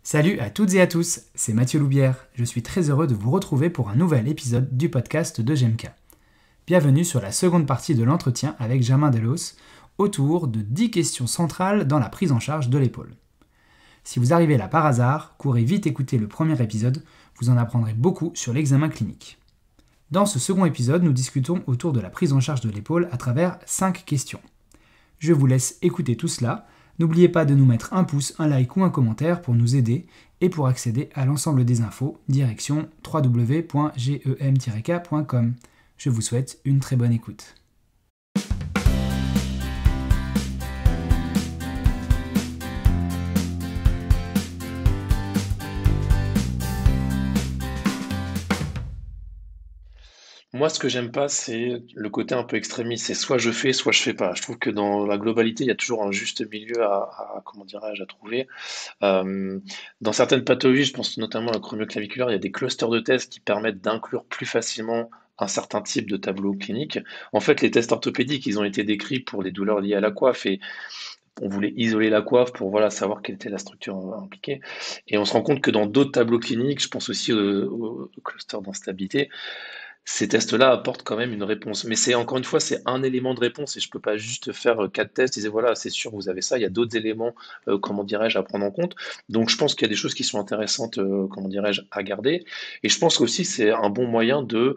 Salut à toutes et à tous, c'est Mathieu Loubière. Je suis très heureux de vous retrouver pour un nouvel épisode du podcast de GMK. Bienvenue sur la seconde partie de l'entretien avec Germain Delos autour de 10 questions centrales dans la prise en charge de l'épaule. Si vous arrivez là par hasard, courez vite écouter le premier épisode, vous en apprendrez beaucoup sur l'examen clinique. Dans ce second épisode, nous discutons autour de la prise en charge de l'épaule à travers 5 questions. Je vous laisse écouter tout cela. N'oubliez pas de nous mettre un pouce, un like ou un commentaire pour nous aider et pour accéder à l'ensemble des infos, direction www.gem-k.com. Je vous souhaite une très bonne écoute. Moi, ce que j'aime pas, c'est le côté un peu extrémiste. C'est soit je fais pas. Je trouve que dans la globalité, il y a toujours un juste milieu comment dirais-je, à trouver. Euh, Dans certaines pathologies, je pense notamment à la chromio-claviculaire, il y a des clusters de tests qui permettent d'inclure plus facilement un certain type de tableau clinique. En fait, les tests orthopédiques, ils ont été décrits pour les douleurs liées à la coiffe et on voulait isoler la coiffe pour voilà, savoir quelle était la structure impliquée. Et on se rend compte que dans d'autres tableaux cliniques, je pense aussi au cluster d'instabilité, ces tests-là apportent quand même une réponse. Mais c'est encore une fois, c'est un élément de réponse et je peux pas juste faire quatre tests et dire voilà, c'est sûr, vous avez ça. Il y a d'autres éléments, comment dirais-je, à prendre en compte. Donc je pense qu'il y a des choses qui sont intéressantes, comment dirais-je, à garder. Et je pense aussi que c'est un bon moyen de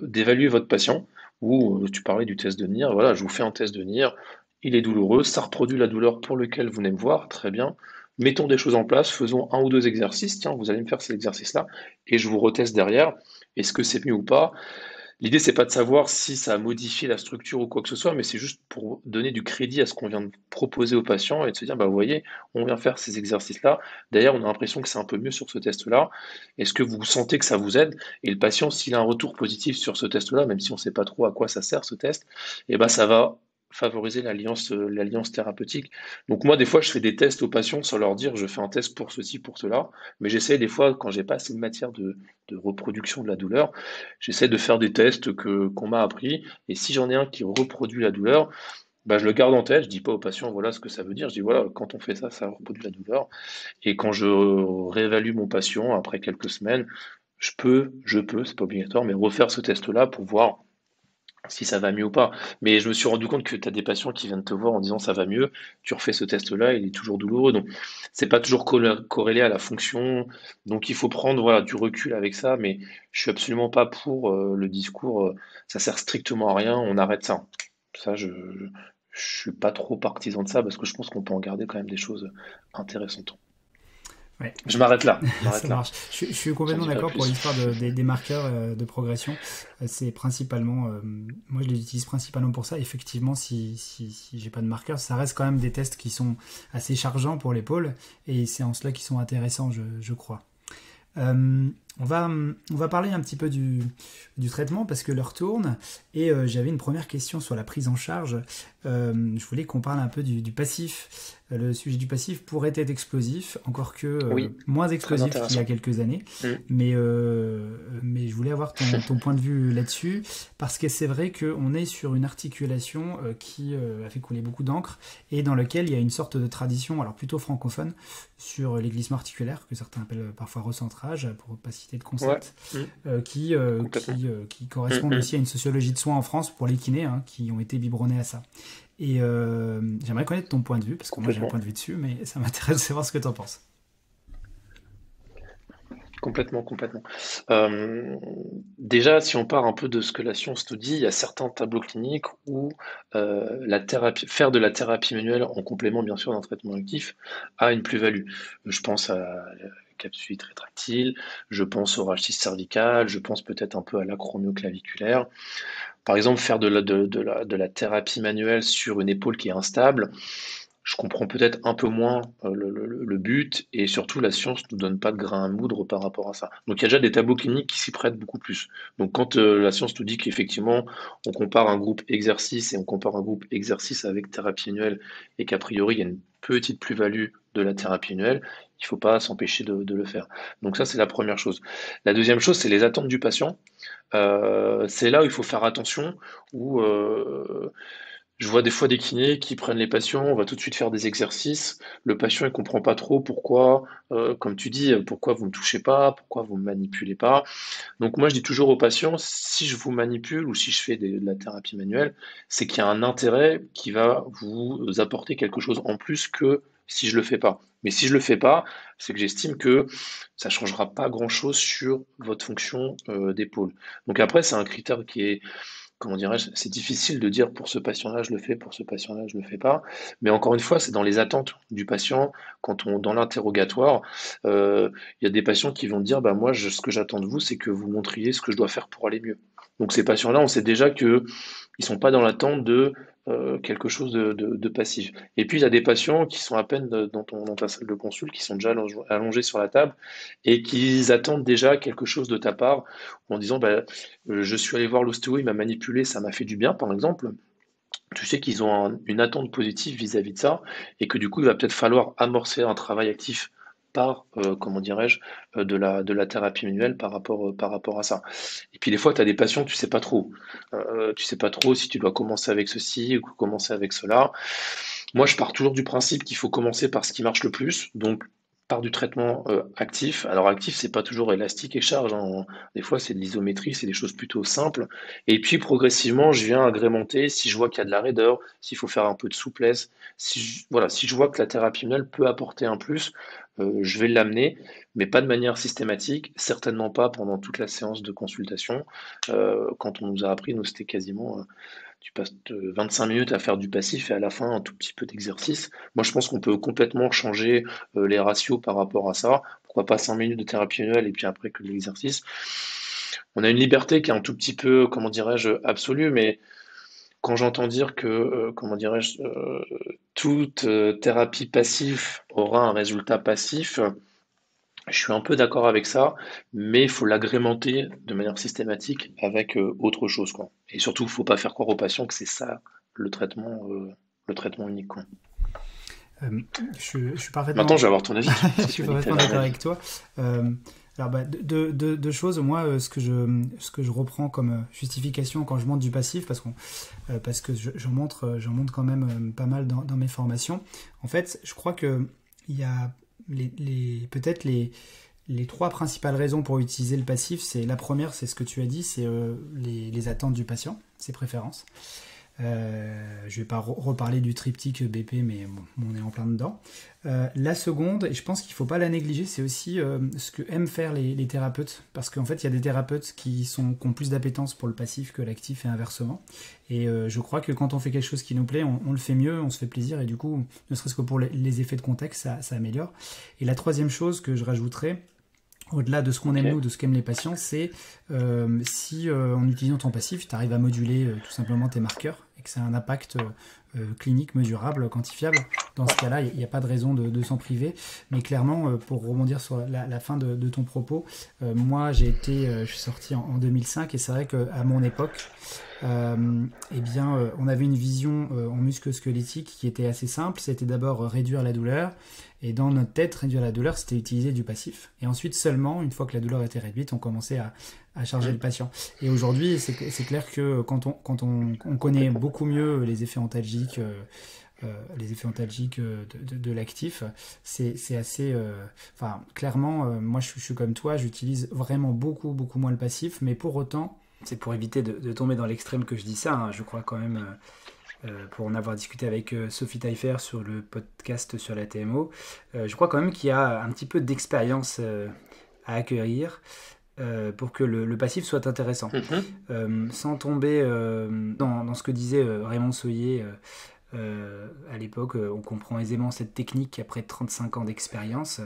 d'évaluer votre patient. Ou tu parlais du test de NIR. Voilà, je vous fais un test de NIR. Il est douloureux, ça reproduit la douleur pour lequel vous venez me voir, très bien. Mettons des choses en place, faisons un ou deux exercices. Tiens, vous allez me faire ces exercices-là et je vous reteste derrière. Est-ce que c'est mieux ou pas? L'idée, c'est pas de savoir si ça a modifié la structure ou quoi que ce soit, mais c'est juste pour donner du crédit à ce qu'on vient de proposer aux patients et de se dire, bah, vous voyez, on vient faire ces exercices-là. D'ailleurs, on a l'impression que c'est un peu mieux sur ce test-là. Est-ce que vous sentez que ça vous aide? Et le patient, s'il a un retour positif sur ce test-là, même si on ne sait pas trop à quoi ça sert ce test, eh ben, ça va favoriser l'alliance thérapeutique. Donc moi, des fois, je fais des tests aux patients sans leur dire, je fais un test pour ceci, pour cela, mais j'essaie des fois, quand j'ai pas assez de matière de reproduction de la douleur, j'essaie de faire des tests qu'on m'a appris, et si j'en ai un qui reproduit la douleur, bah, je le garde en tête, je dis pas au patient voilà ce que ça veut dire, je dis voilà, quand on fait ça, ça reproduit la douleur. Et quand je réévalue mon patient après quelques semaines, c'est pas obligatoire, mais refaire ce test-là pour voir si ça va mieux ou pas. Mais je me suis rendu compte que tu as des patients qui viennent te voir en disant ça va mieux, tu refais ce test-là, il est toujours douloureux. Donc, c'est pas toujours corrélé à la fonction. Donc, il faut prendre voilà, du recul avec ça, mais je suis absolument pas pour le discours ça sert strictement à rien, on arrête ça. Ça, je suis pas trop partisan de ça parce que je pense qu'on peut en garder quand même des choses intéressantes. Ouais, Je m'arrête là, je m'arrête ça là. marche. Je suis J'en complètement dis pas d'accord pour plus. l'histoire des marqueurs de progression. C'est principalement, moi je les utilise principalement pour ça. Effectivement, si j'ai pas de marqueurs, ça reste quand même des tests qui sont assez chargeants pour l'épaule et c'est en cela qu'ils sont intéressants, je crois. Euh, on va parler un petit peu du traitement parce que l'heure tourne et j'avais une première question sur la prise en charge. Je voulais qu'on parle un peu du passif. Le sujet du passif pourrait être explosif, encore que Oui, moins très explosif qu'il y a intéressant. quelques années. Mm. Mais je voulais avoir ton point de vue là-dessus parce que c'est vrai qu'on est sur une articulation qui a fait couler beaucoup d'encre et dans laquelle il y a une sorte de tradition, alors plutôt francophone, sur les glissements articulaires, que certains appellent parfois recentrage, pour ne pas citer de Ouais, concept, mm, complètement. qui Mm, correspondent mm. aussi à une sociologie de soins en France pour les kinés, hein, qui ont été biberonnés à ça. Et j'aimerais connaître ton point de vue, parce que moi j'ai un Complètement. point de vue dessus, mais ça m'intéresse de savoir ce que tu en penses. Complètement, complètement. Euh, Déjà, si on part un peu de ce que la science nous dit, il y a certains tableaux cliniques où faire de la thérapie manuelle en complément, bien sûr, d'un traitement actif a une plus-value. Je pense à la capsule rétractile, je pense au rachis cervical, je pense peut-être un peu à l'acromioclaviculaire. Par exemple, faire de la thérapie manuelle sur une épaule qui est instable, je comprends peut-être un peu moins le but et surtout la science ne nous donne pas de grain à moudre par rapport à ça. Donc il y a déjà des tableaux cliniques qui s'y prêtent beaucoup plus. Donc quand la science nous dit qu'effectivement on compare un groupe exercice et on compare un groupe exercice avec thérapie manuelle et qu'a priori il y a une petite plus-value de la thérapie manuelle, il ne faut pas s'empêcher de le faire. Donc ça c'est la première chose. La deuxième chose c'est les attentes du patient. C'est là où il faut faire attention, où Je vois des fois des kinés qui prennent les patients, on va tout de suite faire des exercices. Le patient, il comprend pas trop pourquoi, comme tu dis, pourquoi vous me touchez pas, pourquoi vous me manipulez pas. Donc moi, je dis toujours aux patients, si je vous manipule ou si je fais de la thérapie manuelle, c'est qu'il y a un intérêt qui va vous apporter quelque chose en plus que si je le fais pas. Mais si je le fais pas, c'est que j'estime que ça changera pas grand-chose sur votre fonction d'épaule. Donc après, c'est un critère qui est, comment dirais-je, c'est difficile de dire pour ce patient-là, je le fais, pour ce patient-là, je le fais pas. Mais encore une fois, c'est dans les attentes du patient. Dans l'interrogatoire, il y a des patients qui vont dire, bah moi, ce que j'attends de vous, c'est que vous montriez ce que je dois faire pour aller mieux. Donc ces patients-là, on sait déjà que ils sont pas dans l'attente de quelque chose de passif. Et puis il y a des patients qui sont à peine dans ta salle de consul, qui sont déjà allongés sur la table et qui attendent déjà quelque chose de ta part en disant, bah, je suis allé voir l'ostéo, il m'a manipulé, ça m'a fait du bien, par exemple. Tu sais qu'ils ont une attente positive vis-à-vis de ça et que du coup, il va peut-être falloir amorcer un travail actif par, comment dirais-je, de la thérapie manuelle par rapport à ça. Et puis des fois, tu as des patients, tu sais pas trop. Tu sais pas trop si tu dois commencer avec ceci ou commencer avec cela. Moi, je pars toujours du principe qu'il faut commencer par ce qui marche le plus. Donc, par du traitement actif. Alors, actif, c'est pas toujours élastique et charge, hein. Des fois, c'est de l'isométrie, c'est des choses plutôt simples. Et puis, progressivement, je viens agrémenter si je vois qu'il y a de la raideur, s'il faut faire un peu de souplesse. Voilà, si je vois que la thérapie manuelle peut apporter un plus, je vais l'amener, mais pas de manière systématique, certainement pas pendant toute la séance de consultation. Quand on nous a appris, nous, c'était quasiment tu passes 25 minutes à faire du passif et à la fin un tout petit peu d'exercice. Moi, je pense qu'on peut complètement changer les ratios par rapport à ça. Pourquoi pas 5 minutes de thérapie manuelle et puis après que de l'exercice. On a une liberté qui est un tout petit peu, comment dirais-je, absolue, mais quand j'entends dire que, comment dirais-je, toute thérapie passive aura un résultat passif, je suis un peu d'accord avec ça, mais il faut l'agrémenter de manière systématique avec autre chose, quoi. Et surtout, il ne faut pas faire croire aux patients que c'est ça le traitement unique, quoi. Je suis Maintenant, parfaitement, je vais avoir ton avis. je Si suis tu veux parfaitement étaler un d'accord avis. avec toi. Euh, alors, bah, deux choses. Moi, ce que je reprends comme justification quand je montre du passif, parce que j'en montre quand même pas mal dans mes formations. En fait, je crois que il y a peut-être les trois principales raisons pour utiliser le passif. C'est la première, c'est ce que tu as dit, c'est les attentes du patient, ses préférences. Je vais pas reparler du triptyque BP, mais bon, on est en plein dedans. La seconde, et je pense qu'il ne faut pas la négliger, c'est aussi ce que aiment faire les thérapeutes, parce qu'en fait, il y a des thérapeutes qui ont plus d'appétence pour le passif que l'actif et inversement. Et je crois que quand on fait quelque chose qui nous plaît, on le fait mieux, on se fait plaisir, et du coup, ne serait-ce que pour les effets de contexte, ça améliore. Et la troisième chose que je rajouterais, au-delà de ce qu'on Ok, aime nous, de ce qu'aiment les patients, c'est si en utilisant ton passif, tu arrives à moduler tout simplement tes marqueurs et que ça a un impact clinique mesurable, quantifiable. Dans ce cas-là, il n'y a pas de raison de s'en priver. Mais clairement, pour rebondir sur la fin de ton propos, moi je suis sorti en 2005 et c'est vrai qu'à mon époque, eh bien, on avait une vision en musculo-squelettique qui était assez simple. C'était d'abord réduire la douleur. Et dans notre tête, réduire la douleur, c'était utiliser du passif. Et ensuite, seulement, une fois que la douleur était réduite, on commençait à charger le hmm, patient. Et aujourd'hui, c'est clair que quand on connaît beaucoup mieux les effets antalgiques de l'actif, c'est assez... Enfin, clairement, moi, je suis comme toi, j'utilise vraiment beaucoup, beaucoup moins le passif. Mais pour autant, c'est pour éviter de tomber dans l'extrême que je dis ça, hein, je crois quand même... pour en avoir discuté avec Sophie Taillefer sur le podcast sur la TMO, je crois quand même qu'il y a un petit peu d'expérience à accueillir pour que le passif soit intéressant. mhm. Sans tomber dans ce que disait Raymond Soyer à l'époque, on comprend aisément cette technique après 35 ans d'expérience.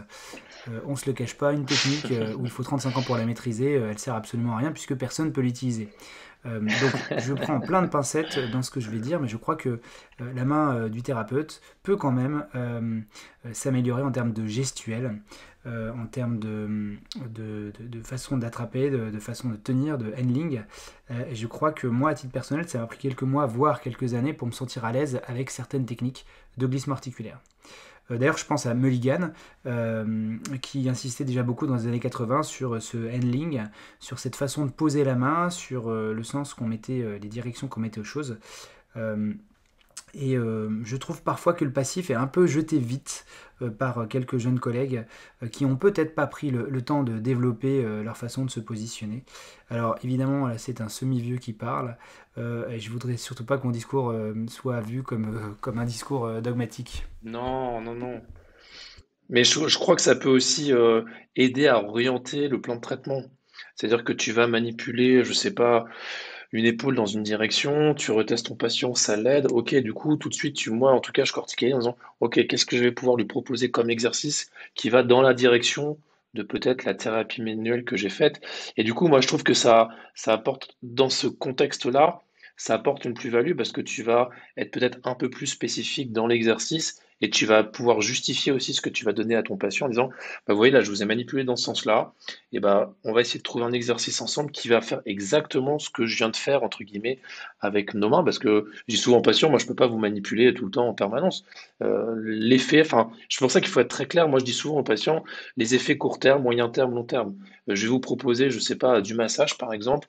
On se le cache pas, une technique où il faut 35 ans pour la maîtriser, elle sert absolument à rien puisque personne ne peut l'utiliser. Donc je prends plein de pincettes dans ce que je vais dire, mais je crois que la main du thérapeute peut quand même s'améliorer en termes de gestuelle, en termes de façon d'attraper, de façon de tenir, de handling. Et je crois que moi, à titre personnel, ça m'a pris quelques mois, voire quelques années pour me sentir à l'aise avec certaines techniques de glissement articulaire. D'ailleurs, je pense à Mulligan, qui insistait déjà beaucoup dans les années 80 sur ce handling, sur cette façon de poser la main, sur le sens qu'on mettait, les directions qu'on mettait aux choses. Euh, Et je trouve parfois que le passif est un peu jeté vite par quelques jeunes collègues qui ont peut-être pas pris le temps de développer leur façon de se positionner. Alors évidemment, là, c'est un semi-vieux qui parle, et je voudrais surtout pas que mon discours soit vu comme un discours dogmatique. Non, non, non. Mais je crois que ça peut aussi aider à orienter le plan de traitement. C'est-à-dire que tu vas manipuler, je sais pas, une épaule dans une direction, tu retestes ton patient, ça l'aide. Ok, du coup, tout de suite, moi, en tout cas, je cortiquais en disant, ok, qu'est-ce que je vais pouvoir lui proposer comme exercice qui va dans la direction de peut-être la thérapie manuelle que j'ai faite. Et du coup, moi, je trouve que ça apporte, dans ce contexte-là, ça apporte une plus-value parce que tu vas être peut-être un peu plus spécifique dans l'exercice et tu vas pouvoir justifier aussi ce que tu vas donner à ton patient en disant, bah, vous voyez, là, je vous ai manipulé dans ce sens-là et ben, on va essayer de trouver un exercice ensemble qui va faire exactement ce que je viens de faire, entre guillemets, avec nos mains, parce que je dis souvent aux patients, moi je peux pas vous manipuler tout le temps en permanence. L'effet, enfin, c'est pour ça qu'il faut être très clair. Moi je dis souvent aux patients, les effets court terme, moyen terme, long terme. Je vais vous proposer, je sais pas, du massage par exemple,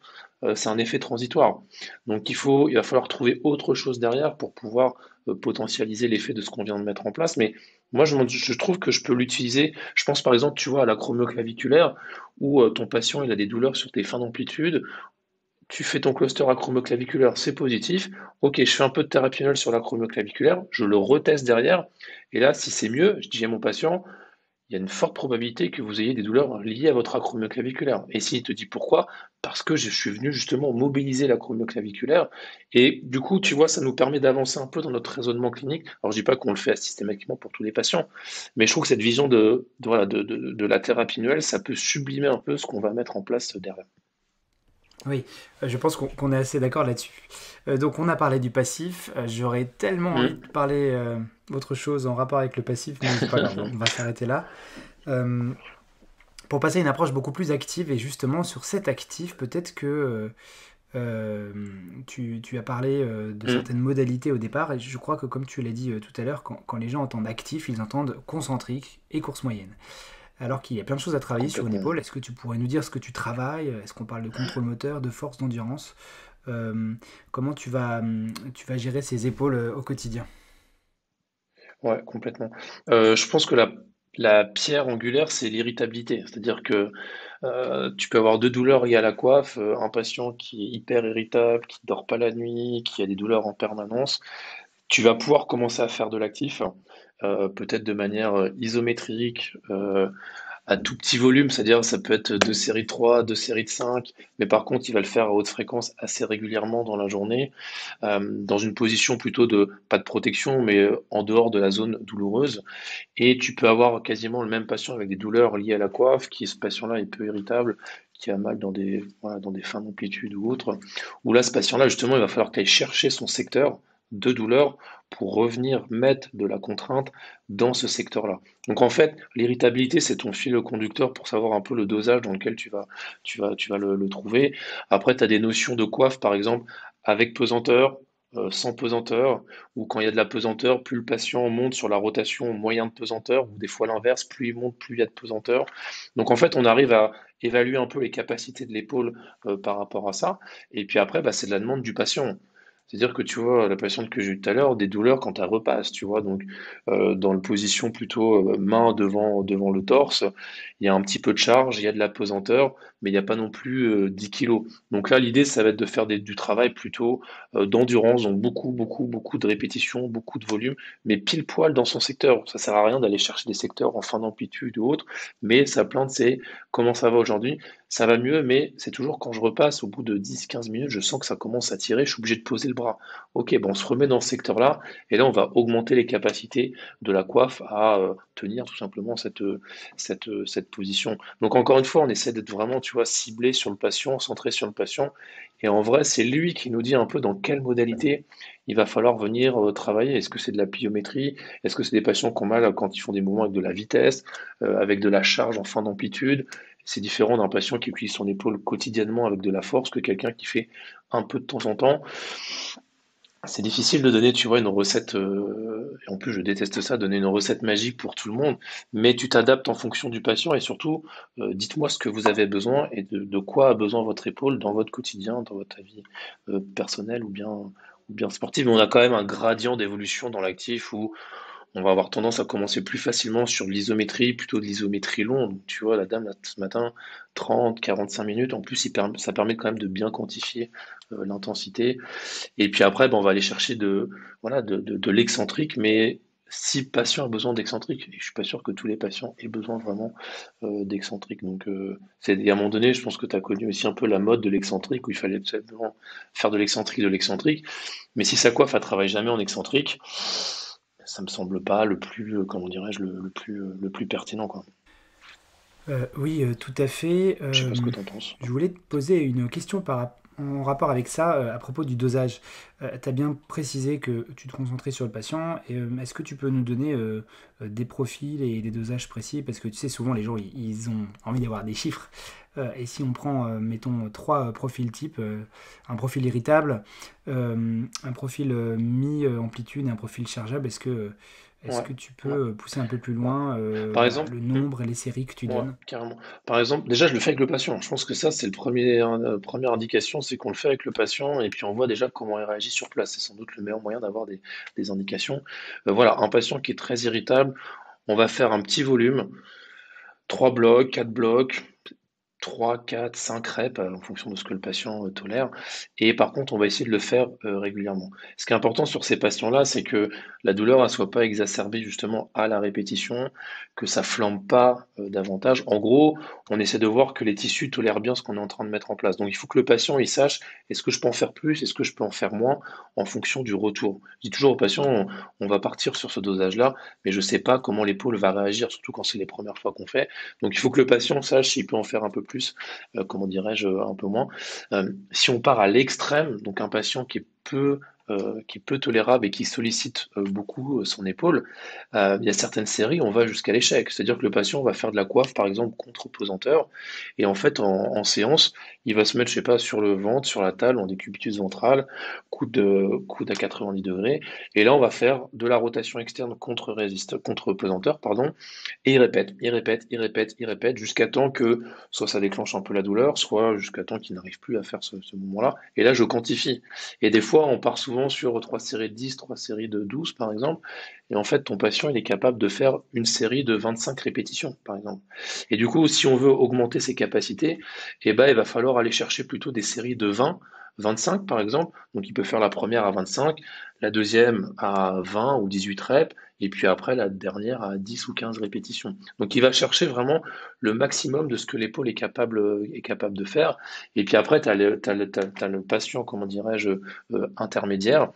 c'est un effet transitoire. Donc il va falloir trouver autre chose derrière pour pouvoir potentialiser l'effet de ce qu'on vient de mettre en place. Mais moi, je trouve que je peux l'utiliser. Je pense par exemple, tu vois, à l'acromioclaviculaire, où ton patient il a des douleurs sur tes fins d'amplitude. Tu fais ton cluster acromioclaviculaire, c'est positif. Ok, je fais un peu de thérapie manuelle sur l'acromioclaviculaire, je le reteste derrière. Et là, si c'est mieux, je dis à mon patient, il y a une forte probabilité que vous ayez des douleurs liées à votre acromioclaviculaire. Et s'il te dit pourquoi? Parce que je suis venu justement mobiliser l'acromioclaviculaire. Et du coup, tu vois, ça nous permet d'avancer un peu dans notre raisonnement clinique. Alors, je dis pas qu'on le fait systématiquement pour tous les patients, mais je trouve que cette vision voilà, de la thérapie manuelle, ça peut sublimer un peu ce qu'on va mettre en place derrière. Oui, je pense qu'on est assez d'accord là-dessus. Donc on a parlé du passif, j'aurais tellement envie de Hmm. parler autre chose en rapport avec le passif, mais c'est pas grave, on va s'arrêter là. Euh, pour passer à une approche beaucoup plus active, et justement sur cet actif, peut-être que tu as parlé de Hmm. certaines modalités au départ, et je crois que comme tu l'as dit tout à l'heure, quand les gens entendent actif, ils entendent concentrique et course moyenne. Alors qu'il y a plein de choses à travailler sur une Complètement. épaule. Est-ce que tu pourrais nous dire ce que tu travailles? Est-ce qu'on parle de contrôle moteur, de force, d'endurance? Euh, Comment tu vas gérer ces épaules au quotidien? Ouais, complètement. Je pense que la pierre angulaire, c'est l'irritabilité. C'est-à-dire que tu peux avoir deux douleurs liées à la coiffe, un patient qui est hyper irritable, qui dort pas la nuit, qui a des douleurs en permanence. Tu vas pouvoir commencer à faire de l'actif, peut-être de manière isométrique, à tout petit volume, c'est-à-dire ça peut être deux séries de 3, deux séries de 5, mais par contre, il va le faire à haute fréquence assez régulièrement dans la journée, dans une position plutôt de, pas de protection, mais en dehors de la zone douloureuse. Et tu peux avoir quasiment le même patient avec des douleurs liées à la coiffe, qui ce patient-là est peu irritable, qui a mal dans voilà, dans des fins d'amplitude ou autre, où là, ce patient-là, justement, il va falloir que tu ailles chercher son secteur de douleur pour revenir mettre de la contrainte dans ce secteur-là. Donc en fait, l'irritabilité, c'est ton fil conducteur pour savoir un peu le dosage dans lequel tu vas le trouver. Après, tu as des notions de coiffe, par exemple, avec pesanteur, sans pesanteur, ou quand il y a de la pesanteur, plus le patient monte sur la rotation moyen de pesanteur, ou des fois l'inverse, plus il monte, plus il y a de pesanteur. Donc en fait, on arrive à évaluer un peu les capacités de l'épaule par rapport à ça. Et puis après, bah, c'est de la demande du patient. C'est-à-dire que tu vois, la patiente que j'ai eue tout à l'heure, des douleurs quand elle repasse, tu vois, donc dans la position plutôt main devant le torse, il y a un petit peu de charge, il y a de la pesanteur, mais il n'y a pas non plus 10 kilos. Donc là, l'idée, ça va être de faire du travail plutôt d'endurance, donc beaucoup, beaucoup, beaucoup de répétitions, beaucoup de volume, mais pile poil dans son secteur. Ça sert à rien d'aller chercher des secteurs en fin d'amplitude ou autre, mais sa plainte, c'est comment ça va aujourd'hui? Ça va mieux, mais c'est toujours quand je repasse, au bout de 10-15 minutes, je sens que ça commence à tirer, je suis obligé de poser le bras. Ok, bon, on se remet dans ce secteur-là, et là, on va augmenter les capacités de la coiffe à tenir tout simplement cette position. Donc, encore une fois, on essaie d'être vraiment, tu vois, ciblé sur le patient, centré sur le patient, et en vrai, c'est lui qui nous dit un peu dans quelle modalité il va falloir venir travailler. Est-ce que c'est de la pliométrie? Est-ce que c'est des patients qui ont mal quand ils font des mouvements avec de la vitesse, avec de la charge en fin d'amplitude? C'est différent d'un patient qui utilise son épaule quotidiennement avec de la force que quelqu'un qui fait un peu de temps en temps. C'est difficile de donner, tu vois, une recette, et en plus je déteste ça, donner une recette magique pour tout le monde, mais tu t'adaptes en fonction du patient et surtout, dites-moi ce que vous avez besoin et de quoi a besoin votre épaule dans votre quotidien, dans votre vie personnelle bien sportive, mais on a quand même un gradient d'évolution dans l'actif où on va avoir tendance à commencer plus facilement sur de l'isométrie, plutôt de l'isométrie longue. Donc, tu vois, la dame, là, ce matin, 30, 45 minutes. En plus, ça permet quand même de bien quantifier l'intensité. Et puis après, ben, on va aller chercher voilà, de l'excentrique, mais si le patient a besoin d'excentrique, et je suis pas sûr que tous les patients aient besoin vraiment d'excentrique. Donc, et à un moment donné, je pense que tu as connu aussi un peu la mode de l'excentrique, où il fallait absolument faire de l'excentrique. Mais si sa coiffe, elle travaille jamais en excentrique, ça me semble pas le plus, comment dirais-je, le plus pertinent, quoi. Oui, tout à fait. Je sais pas ce que tu en penses. Je voulais te poser une question en rapport avec ça, à propos du dosage. Tu as bien précisé que tu te concentrais sur le patient. Et, est-ce que tu peux nous donner des profils et des dosages précis? Parce que tu sais, souvent les gens, ils ont envie d'avoir des chiffres. Et si on prend, mettons, trois profils types, un profil irritable, un profil mi-amplitude et un profil chargeable, est-ce Ouais, que tu ouais, peux pousser un peu plus ouais. loin Par bah, exemple, le nombre et les séries que tu ouais, donnes? carrément. Par exemple, déjà, je le fais avec le patient. Je pense que ça, c'est première indication, c'est qu'on le fait avec le patient et puis on voit déjà comment il réagit sur place. C'est sans doute le meilleur moyen d'avoir des indications. Voilà, un patient qui est très irritable, on va faire un petit volume, 3 blocs, 4 blocs, 3, 4, 5 reps en fonction de ce que le patient tolère. Et par contre, on va essayer de le faire régulièrement. Ce qui est important sur ces patients-là, c'est que la douleur ne soit pas exacerbée justement à la répétition, que ça flambe pas davantage. En gros, on essaie de voir que les tissus tolèrent bien ce qu'on est en train de mettre en place. Donc il faut que le patient il sache est-ce que je peux en faire plus, est-ce que je peux en faire moins en fonction du retour. Je dis toujours au patient, on va partir sur ce dosage-là, mais je ne sais pas comment l'épaule va réagir, surtout quand c'est les premières fois qu'on fait. Donc il faut que le patient sache s'il peut en faire un peu plus, comment dirais-je, un peu moins. Si on part à l'extrême, donc un patient qui est peu tolérable et qui sollicite beaucoup son épaule, il y a certaines séries, on va jusqu'à l'échec. C'est-à-dire que le patient va faire de la coiffe, par exemple, contre pesanteur, et en fait, en séance, il va se mettre, je sais pas, sur le ventre, sur la table, en décubitus ventral, coude à 90 degrés, et là, on va faire de la rotation externe contre pesanteur, pardon, et il répète, il répète, il répète, il répète, jusqu'à temps que soit ça déclenche un peu la douleur, soit jusqu'à temps qu'il n'arrive plus à faire ce mouvement-là. Et là, je quantifie. Et des fois, on part souvent sur 3 séries de 10, 3 séries de 12, par exemple. Et en fait, ton patient, il est capable de faire une série de 25 répétitions, par exemple. Et du coup, si on veut augmenter ses capacités, eh ben, il va falloir aller chercher plutôt des séries de 20, 25 par exemple. Donc il peut faire la première à 25, la deuxième à 20 ou 18 reps, et puis après la dernière à 10 ou 15 répétitions. Donc il va chercher vraiment le maximum de ce que l'épaule est capable de faire. Et puis après, tu as t'as le patient, comment dirais-je, intermédiaire,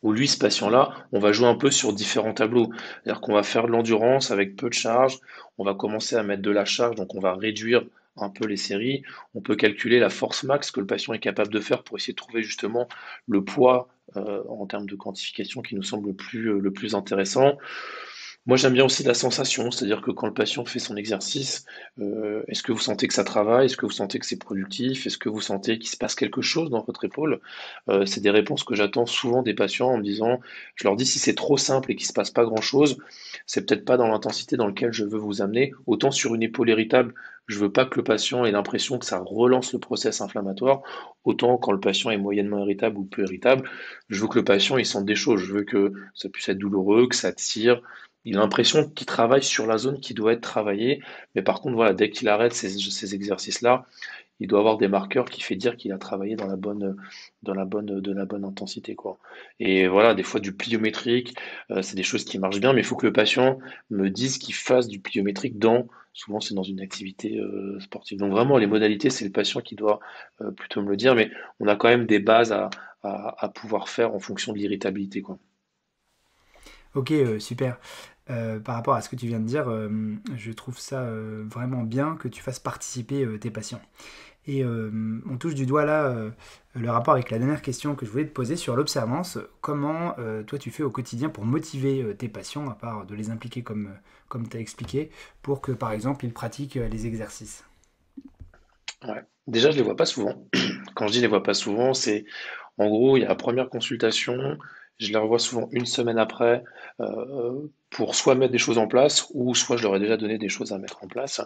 où lui, ce patient-là, on va jouer un peu sur différents tableaux. C'est-à-dire qu'on va faire de l'endurance avec peu de charge, on va commencer à mettre de la charge, donc on va réduire un peu les séries. On peut calculer la force max que le patient est capable de faire pour essayer de trouver justement le poids en termes de quantification qui nous semble le plus intéressant. Moi, j'aime bien aussi la sensation, c'est-à-dire que quand le patient fait son exercice, est-ce que vous sentez que ça travaille? Est-ce que vous sentez que c'est productif? Est-ce que vous sentez qu'il se passe quelque chose dans votre épaule? C'est des réponses que j'attends souvent des patients en me disant, je leur dis si c'est trop simple et qu'il se passe pas grand-chose, c'est peut-être pas dans l'intensité dans laquelle je veux vous amener. Autant sur une épaule irritable, je veux pas que le patient ait l'impression que ça relance le process inflammatoire. Autant quand le patient est moyennement irritable ou peu irritable, je veux que le patient il sente des choses. Je veux que ça puisse être douloureux, que ça tire, il a l'impression qu'il travaille sur la zone qui doit être travaillée, mais par contre, voilà, dès qu'il arrête ces exercices-là, il doit avoir des marqueurs qui fait dire qu'il a travaillé de la bonne intensité, quoi. Et voilà, des fois du pliométrique, c'est des choses qui marchent bien, mais il faut que le patient me dise qu'il fasse du pliométrique souvent c'est dans une activité sportive. Donc vraiment, les modalités, c'est le patient qui doit plutôt me le dire, mais on a quand même des bases à pouvoir faire en fonction de l'irritabilité, quoi. Ok, super. Par rapport à ce que tu viens de dire, je trouve ça vraiment bien que tu fasses participer tes patients. Et on touche du doigt là le rapport avec la dernière question que je voulais te poser sur l'observance. Comment toi tu fais au quotidien pour motiver tes patients, à part de les impliquer comme tu as expliqué, pour que par exemple ils pratiquent les exercices? Ouais. Déjà, je les vois pas souvent. Quand je dis les vois pas souvent, c'est en gros, il y a la première consultation, je les revois souvent une semaine après pour soit mettre des choses en place ou soit je leur ai déjà donné des choses à mettre en place.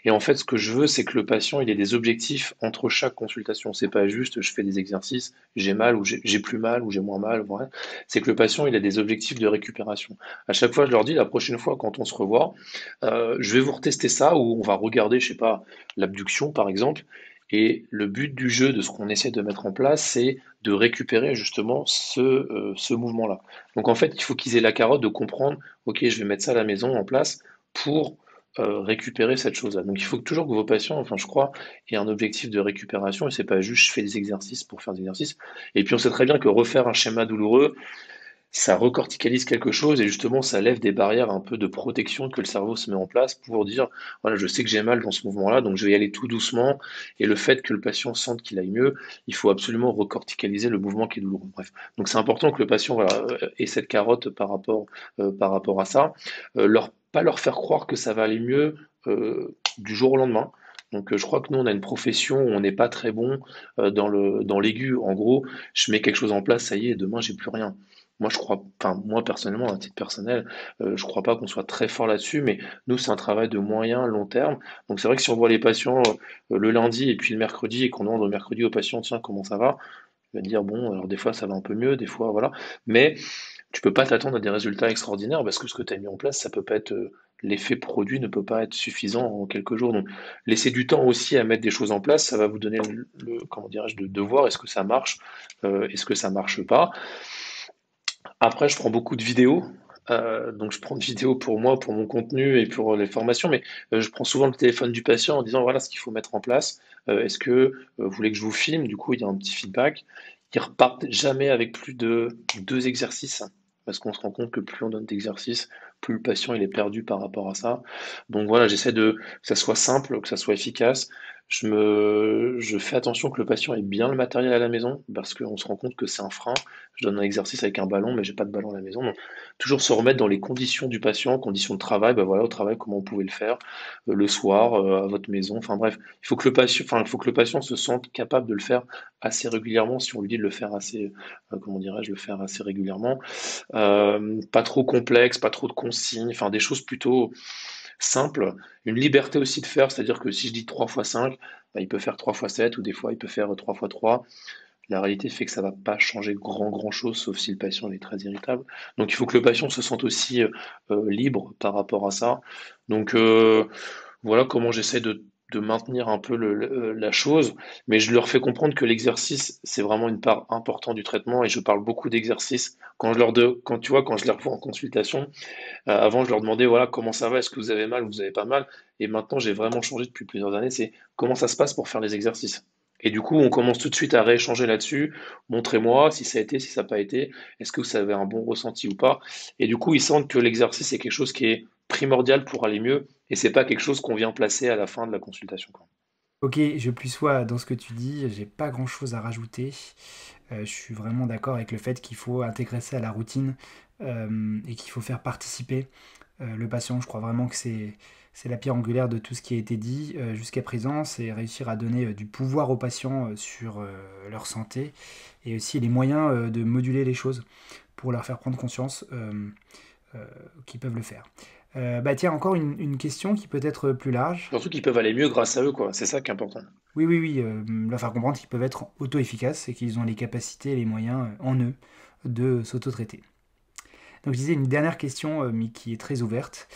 Et en fait, ce que je veux, c'est que le patient il ait des objectifs entre chaque consultation. C'est pas juste je fais des exercices, j'ai mal ou j'ai plus mal ou j'ai moins mal. Voilà. C'est que le patient il a des objectifs de récupération. À chaque fois, je leur dis la prochaine fois quand on se revoit, je vais vous retester ça ou on va regarder, je sais pas, l'abduction par exemple. Et le but du jeu, de ce qu'on essaie de mettre en place, c'est de récupérer justement ce mouvement-là. Donc en fait, il faut qu'ils aient la carotte de comprendre, ok, je vais mettre ça à la maison en place pour récupérer cette chose-là. Donc il faut toujours que vos patients, enfin je crois, aient un objectif de récupération et c'est pas juste je fais des exercices pour faire des exercices. Et puis on sait très bien que refaire un schéma douloureux, ça recorticalise quelque chose et justement ça lève des barrières un peu de protection que le cerveau se met en place pour dire voilà, je sais que j'ai mal dans ce mouvement-là, donc je vais y aller tout doucement. Et le fait que le patient sente qu'il aille mieux, il faut absolument recorticaliser le mouvement qui est douloureux. Bref, donc c'est important que le patient voilà, ait cette carotte par rapport à ça. Pas leur faire croire que ça va aller mieux du jour au lendemain. Donc je crois que nous on a une profession où on n'est pas très bon dans l'aigu. En gros, je mets quelque chose en place, ça y est, demain j'ai plus rien. Moi, je crois, enfin, moi personnellement, à titre personnel, je crois pas qu'on soit très fort là-dessus, mais nous, c'est un travail de moyen, long terme. Donc, c'est vrai que si on voit les patients le lundi et puis le mercredi et qu'on demande le mercredi au patient, tiens, comment ça va? Il va te dire, bon, alors des fois ça va un peu mieux, des fois, voilà. Mais tu peux pas t'attendre à des résultats extraordinaires parce que ce que tu as mis en place, ça peut pas être, l'effet produit ne peut pas être suffisant en quelques jours. Donc, laissez du temps aussi à mettre des choses en place, ça va vous donner comment dirais-je, de voir est-ce que ça marche, est-ce que ça marche pas. Après, je prends beaucoup de vidéos. Donc, je prends des vidéos pour moi, pour mon contenu et pour les formations, mais je prends souvent le téléphone du patient en disant voilà ce qu'il faut mettre en place. Est-ce que vous voulez que je vous filme? Du coup, il y a un petit feedback. Ils repartent jamais avec plus de 2 exercices, parce qu'on se rend compte que plus on donne d'exercices, plus le patient il est perdu par rapport à ça. Donc voilà, j'essaie que ça soit simple, que ça soit efficace. Je fais attention que le patient ait bien le matériel à la maison, parce qu'on se rend compte que c'est un frein. Je donne un exercice avec un ballon, mais j'ai pas de ballon à la maison. Donc, toujours se remettre dans les conditions du patient, conditions de travail, ben voilà, au travail, comment vous pouvez le faire, le soir, à votre maison. Enfin bref, il faut que le patient se sente capable de le faire assez régulièrement, si on lui dit de le faire assez, comment dirais-je, le faire assez régulièrement. Pas trop complexe, pas trop de consignes, enfin des choses plutôt simples. Une liberté aussi de faire, c'est-à-dire que si je dis 3 fois 5, bah, il peut faire 3 fois 7 ou des fois il peut faire 3 fois 3. La réalité fait que ça va pas changer grand chose, sauf si le patient est très irritable. Donc il faut que le patient se sente aussi libre par rapport à ça. Donc voilà comment j'essaie de maintenir un peu la chose, mais je leur fais comprendre que l'exercice, c'est vraiment une part importante du traitement et je parle beaucoup d'exercice. Quand tu vois, quand je les revois en consultation, avant je leur demandais voilà comment ça va, est-ce que vous avez mal ou vous avez pas mal, et maintenant j'ai vraiment changé depuis plusieurs années, c'est comment ça se passe pour faire les exercices. Et du coup, on commence tout de suite à rééchanger là-dessus. Montrez-moi si ça a été, si ça n'a pas été. Est-ce que vous avez un bon ressenti ou pas? Et du coup, ils sentent que l'exercice est quelque chose qui est primordial pour aller mieux et c'est pas quelque chose qu'on vient placer à la fin de la consultation, quoi. Ok, je plus sois dans ce que tu dis, j'ai pas grand chose à rajouter. Je suis vraiment d'accord avec le fait qu'il faut intégrer ça à la routine et qu'il faut faire participer le patient. Je crois vraiment que c'est la pierre angulaire de tout ce qui a été dit jusqu'à présent, c'est réussir à donner du pouvoir aux patients sur leur santé et aussi les moyens de moduler les choses pour leur faire prendre conscience qu'ils peuvent le faire. Bah tiens, encore une question qui peut être plus large. Surtout qu'ils peuvent aller mieux grâce à eux, quoi. C'est ça qui est important. Oui, oui, oui, leur faire comprendre qu'ils peuvent être auto-efficaces et qu'ils ont les capacités et les moyens en eux de s'auto-traiter. Donc je disais une dernière question, mais qui est très ouverte.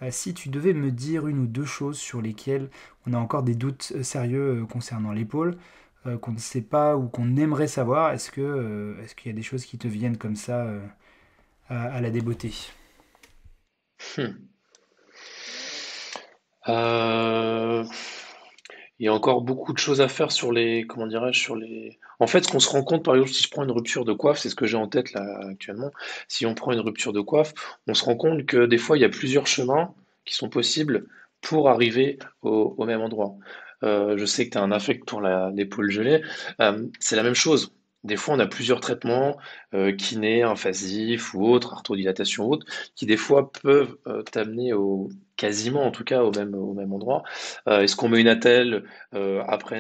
Si tu devais me dire une ou deux choses sur lesquelles on a encore des doutes sérieux concernant l'épaule, qu'on ne sait pas ou qu'on aimerait savoir, est-ce qu'il y a des choses qui te viennent comme ça à la débeauté? Hmm. Euh, Il y a encore beaucoup de choses à faire sur les, comment dirais-je, sur les. En fait, ce qu'on se rend compte, par exemple, si je prends une rupture de coiffe, c'est ce que j'ai en tête là actuellement. Si on prend une rupture de coiffe, on se rend compte que des fois, il y a plusieurs chemins qui sont possibles pour arriver au même endroit. Je sais que tu as un affect pour l'épaule gelée. C'est la même chose. Des fois, on a plusieurs traitements, kiné, invasifs ou autres, arthrodilatation ou autres, qui des fois peuvent t'amener au quasiment en tout cas au même endroit. Est-ce qu'on met une attelle après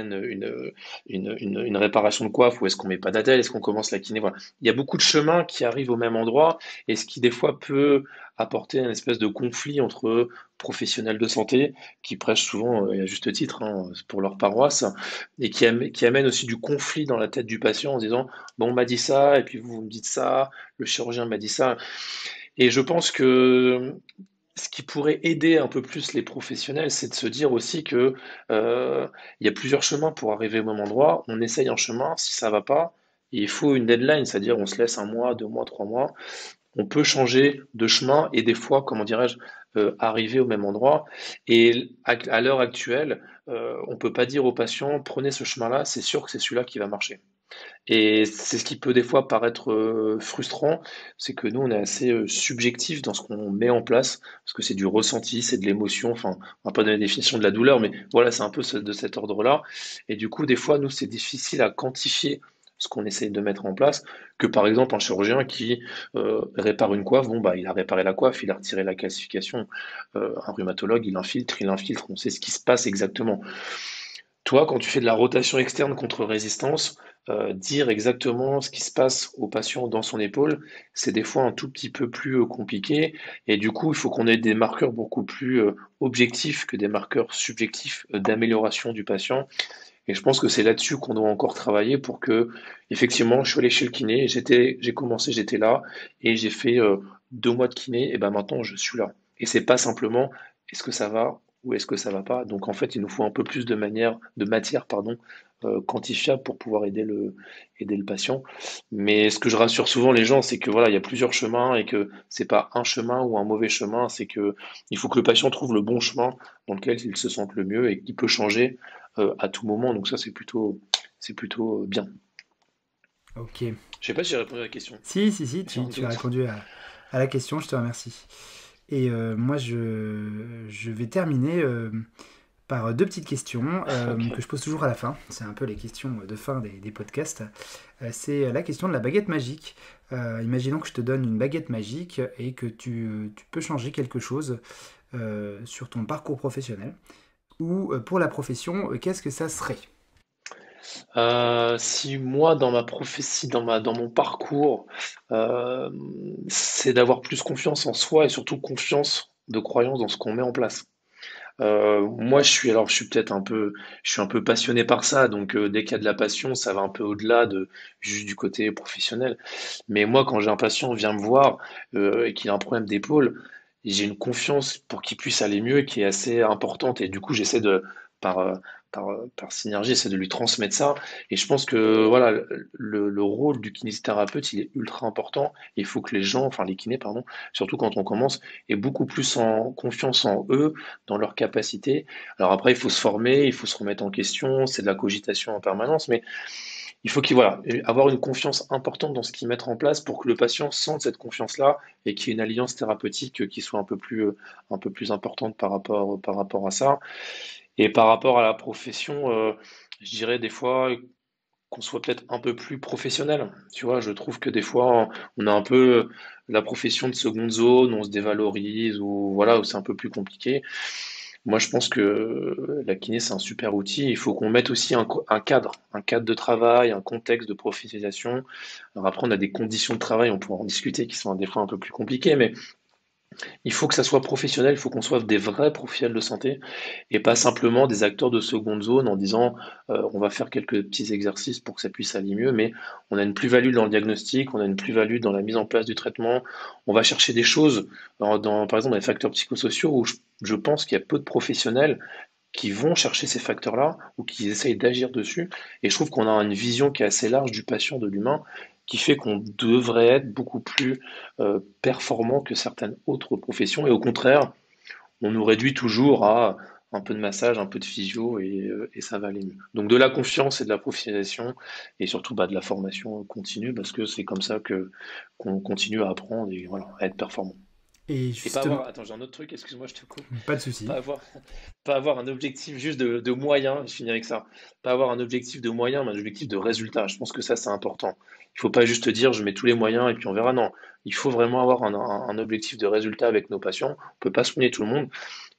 une réparation de coiffe ou est-ce qu'on met pas d'attelle? Est-ce qu'on commence la kiné? Voilà. Il y a beaucoup de chemins qui arrivent au même endroit et ce qui des fois peut apporter une espèce de conflit entre professionnels de santé qui prêchent souvent, et à juste titre, hein, pour leur paroisse, et qui amène aussi du conflit dans la tête du patient en disant, bon, on m'a dit ça, et puis vous me dites ça, le chirurgien m'a dit ça. Et je pense que ce qui pourrait aider un peu plus les professionnels, c'est de se dire aussi que il y a plusieurs chemins pour arriver au même endroit. On essaye un chemin, si ça va pas, il faut une deadline, c'est-à-dire on se laisse 1 mois, 2 mois, 3 mois. On peut changer de chemin et des fois, comment dirais-je, arriver au même endroit. Et à l'heure actuelle, on peut pas dire aux patients, prenez ce chemin-là, c'est sûr que c'est celui-là qui va marcher. Et c'est ce qui peut des fois paraître frustrant, c'est que nous, on est assez subjectif dans ce qu'on met en place, parce que c'est du ressenti, c'est de l'émotion, enfin, on va pas donner la définition de la douleur, mais voilà, c'est un peu de cet ordre-là. Et du coup, des fois, nous, c'est difficile à quantifier ce qu'on essaie de mettre en place, que par exemple un chirurgien qui répare une coiffe, bon, bah, il a réparé la coiffe, il a retiré la calcification. Un rhumatologue, il infiltre, on sait ce qui se passe exactement. Toi, quand tu fais de la rotation externe contre résistance, dire exactement ce qui se passe au patient dans son épaule, c'est des fois un tout petit peu plus compliqué. Et du coup, il faut qu'on ait des marqueurs beaucoup plus objectifs que des marqueurs subjectifs d'amélioration du patient. Et je pense que c'est là-dessus qu'on doit encore travailler pour que, effectivement, je suis allé chez le kiné, j'ai commencé, j'étais là, et j'ai fait 2 mois de kiné, et ben maintenant je suis là. Et c'est pas simplement est-ce que ça va ou est-ce que ça va pas. Donc en fait, il nous faut un peu plus de matière, pardon, quantifiable pour pouvoir aider le patient. Mais ce que je rassure souvent les gens, c'est que voilà, il y a plusieurs chemins et que c'est pas un chemin ou un mauvais chemin, c'est que il faut que le patient trouve le bon chemin dans lequel il se sente le mieux et qu'il peut changer à tout moment. Donc ça, c'est plutôt bien. Ok. Je sais pas si j'ai répondu à la question. Si, si, si, J'ai un tu as doute. répondu à la question, je te remercie. Et moi, je vais terminer par deux petites questions Ok. que je pose toujours à la fin. C'est un peu les questions de fin des podcasts. C'est la question de la baguette magique. Imaginons que je te donne une baguette magique et que tu peux changer quelque chose sur ton parcours professionnel ou pour la profession, qu'est-ce que ça serait? Si moi, dans ma prophétie, dans mon parcours, euh, c'est d'avoir plus confiance en soi et surtout confiance de croyance dans ce qu'on met en place. Moi, je suis peut-être je suis un peu passionné par ça, donc dès qu'il y a de la passion, ça va un peu au-delà de juste du côté professionnel. Mais moi, quand j'ai un patient vient me voir et qu'il a un problème d'épaule, j'ai une confiance pour qu'il puisse aller mieux qui est assez importante et du coup, j'essaie par par synergie, j'essaie de lui transmettre ça. Et je pense que voilà, le rôle du kinésithérapeute, il est ultra important. Il faut que les gens, enfin les kinés, pardon, surtout quand on commence, aient beaucoup plus en confiance en eux dans leurs capacités. Alors après, il faut se former, il faut se remettre en question, c'est de la cogitation en permanence, mais il faut qu'il voilà, avoir une confiance importante dans ce qu'ils mettent en place pour que le patient sente cette confiance-là et qu'il y ait une alliance thérapeutique qui soit un peu plus importante par rapport à ça. Et par rapport à la profession, je dirais des fois qu'on soit peut-être un peu plus professionnel. Tu vois, je trouve que des fois, on a un peu la profession de seconde zone, on se dévalorise ou voilà, où c'est un peu plus compliqué. Moi, je pense que la kiné, c'est un super outil. Il faut qu'on mette aussi un cadre de travail, un contexte de professionnalisation. Alors après, on a des conditions de travail, on pourra en discuter, qui sont des fois un peu plus compliquées, mais il faut que ça soit professionnel, il faut qu'on soit des vrais professionnels de santé et pas simplement des acteurs de seconde zone en disant on va faire quelques petits exercices pour que ça puisse aller mieux, mais on a une plus-value dans le diagnostic, on a une plus-value dans la mise en place du traitement, on va chercher des choses par exemple dans les facteurs psychosociaux où je pense qu'il y a peu de professionnels qui vont chercher ces facteurs-là ou qui essayent d'agir dessus. Et je trouve qu'on a une vision qui est assez large du patient, de l'humain, qui fait qu'on devrait être beaucoup plus performant que certaines autres professions. Et au contraire, on nous réduit toujours à un peu de massage, un peu de physio et ça va aller mieux. Donc de la confiance et de la professionnalisation et surtout de la formation continue parce que c'est comme ça que qu'on continue à apprendre et voilà, à être performant. Et Et pas avoir, justement, attends, j'ai un autre truc, excuse-moi, je te coupe. pas de Pas souci. avoir, pas avoir un objectif juste de moyens, je finis avec ça. Pas avoir un objectif de moyens, mais un objectif de résultat. Je pense que ça, c'est important. Il faut pas juste dire je mets tous les moyens et puis on verra. Non, il faut vraiment avoir un objectif de résultat avec nos patients. On peut pas soigner tout le monde,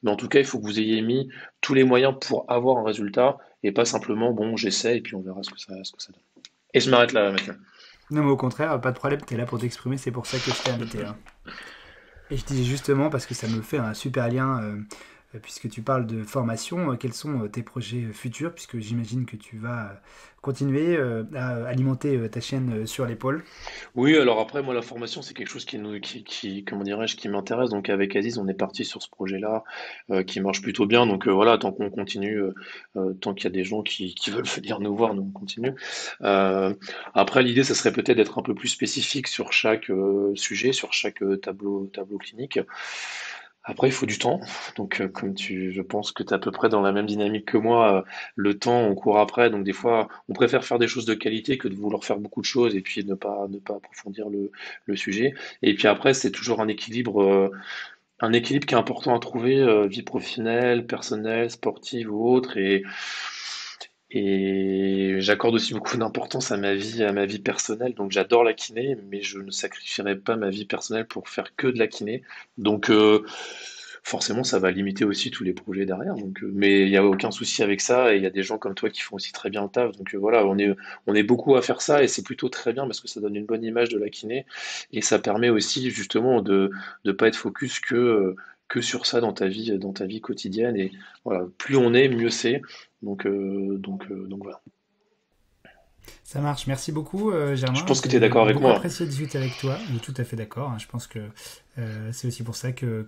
Mais en tout cas, il faut que vous ayez mis tous les moyens pour avoir un résultat et pas simplement, bon, j'essaie et puis on verra ce que ça donne. Et je m'arrête là, Mathieu. Non, mais au contraire, pas de problème, t'es là pour t'exprimer, c'est pour ça que je t'ai invité. Hein. Et je disais justement, parce que ça me fait un super lien, puisque tu parles de formation, quels sont tes projets futurs, puisque j'imagine que tu vas continuer à alimenter ta chaîne sur l'épaule. Oui, alors après, moi, la formation, c'est quelque chose comment dirais-je, qui m'intéresse. Donc, avec Aziz, on est parti sur ce projet-là, qui marche plutôt bien. Donc, voilà, tant qu'on continue, tant qu'il y a des gens qui veulent venir nous voir, nous, on continue. Euh, Après, l'idée, ça serait peut-être d'être un peu plus spécifique sur chaque sujet, sur chaque tableau clinique. Après, il faut du temps. Donc, je pense que tu es à peu près dans la même dynamique que moi. Le temps, on court après. Donc, des fois, on préfère faire des choses de qualité que de vouloir faire beaucoup de choses et puis ne pas approfondir le sujet. Et puis après, c'est toujours un équilibre qui est important à trouver, vie professionnelle, personnelle, sportive ou autre. Et j'accorde aussi beaucoup d'importance à ma vie personnelle. Donc, j'adore la kiné, mais je ne sacrifierai pas ma vie personnelle pour faire que de la kiné. Donc, forcément, ça va limiter aussi tous les projets derrière. Donc, mais il n'y a aucun souci avec ça. Et il y a des gens comme toi qui font aussi très bien le taf. Donc, voilà, on est beaucoup à faire ça et c'est plutôt très bien parce que ça donne une bonne image de la kiné. Et ça permet aussi, justement, de ne pas être focus que sur ça dans ta vie quotidienne. Et voilà, plus on est, mieux c'est. Donc voilà. Ça marche, merci beaucoup Je Germain, pense que tu es j'ai d'accord avec beaucoup moi. apprécié de discuter avec toi, je suis tout à fait d'accord, hein. Je pense que c'est aussi pour ça que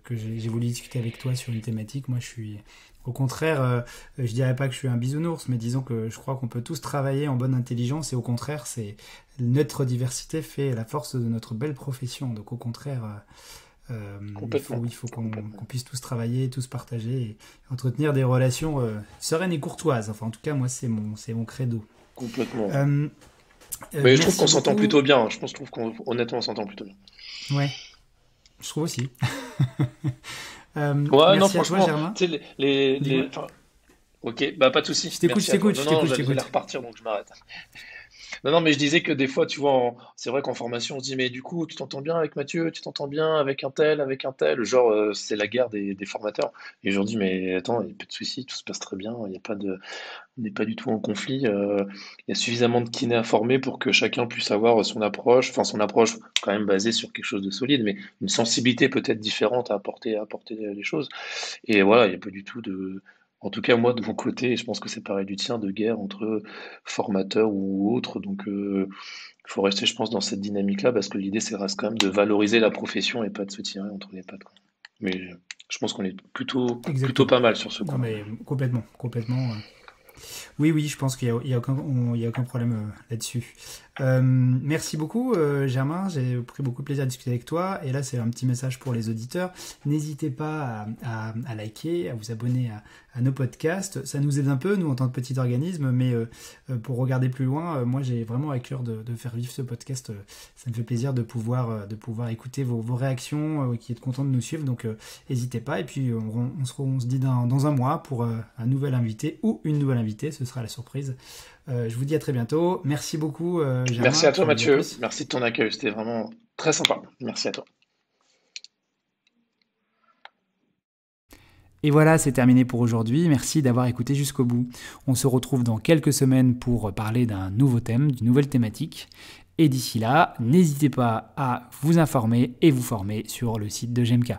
j'ai voulu discuter avec toi sur une thématique. Moi je suis au contraire, je dirais pas que je suis un bisounours, mais disons que je crois qu'on peut tous travailler en bonne intelligence et au contraire c'est notre diversité fait la force de notre belle profession, donc au contraire Complètement. il faut Complètement. qu'on puisse tous travailler, tous partager et entretenir des relations sereines et courtoises, enfin en tout cas moi c'est mon credo. Complètement. Euh, Mais je trouve qu'on merci s'entend beaucoup. plutôt bien. Je trouve qu'honnêtement, on s'entend plutôt bien. Ouais, je trouve aussi. Ouais, non, Merci à toi, franchement, Germain. tu sais, Dis-moi. enfin, ok, bah pas de souci. Je t'écoute, je Merci à toi. t'écoute, Non, je non, t'écoute, je j'allais t'écoute. repartir, donc je m'arrête. Non, non, mais je disais que des fois, tu vois, c'est vrai qu'en formation, on se dit, mais du coup, tu t'entends bien avec Mathieu, tu t'entends bien avec un tel. Genre, c'est la guerre des formateurs. Et je leur dis, mais attends, il n'y a pas de souci, tout se passe très bien, il y a pas de, on n'est pas du tout en conflit. Il y a suffisamment de kinés à former pour que chacun puisse avoir son approche quand même basée sur quelque chose de solide, mais une sensibilité peut-être différente à apporter les choses. Et voilà, il n'y a pas du tout en tout cas moi de mon côté, et je pense que c'est pareil du tien, de guerre entre formateurs ou autres. Donc il faut rester, je pense, dans cette dynamique-là, parce que l'idée, c'est reste quand même de valoriser la profession et pas de se tirer entre les pattes, quoi. Mais je pense qu'on est plutôt Exactement. pas mal sur ce Non, coup-là. mais complètement, complètement. Oui, oui, je pense qu'il n'y a, il y a aucun problème là-dessus. Merci beaucoup, Germain. J'ai pris beaucoup de plaisir à discuter avec toi. Et là, c'est un petit message pour les auditeurs. N'hésitez pas à liker, à vous abonner à nos podcasts. Ça nous aide un peu, nous, en tant que petit organisme. Mais pour regarder plus loin, moi, j'ai vraiment à cœur de faire vivre ce podcast. Ça me fait plaisir de pouvoir écouter vos réactions, qui êtes content de nous suivre. Donc, n'hésitez pas. Et puis, on se dit dans un mois pour un nouvel invité ou une nouvelle invitée. Ce sera la surprise. Je vous dis à très bientôt. Merci beaucoup, Merci Germain. à toi, Puis on se dit à Mathieu. plus. Merci de ton accueil. C'était vraiment très sympa. Merci à toi. Et voilà, c'est terminé pour aujourd'hui. Merci d'avoir écouté jusqu'au bout. On se retrouve dans quelques semaines pour parler d'un nouveau thème, d'une nouvelle thématique. Et d'ici là, n'hésitez pas à vous informer et vous former sur le site de GMK.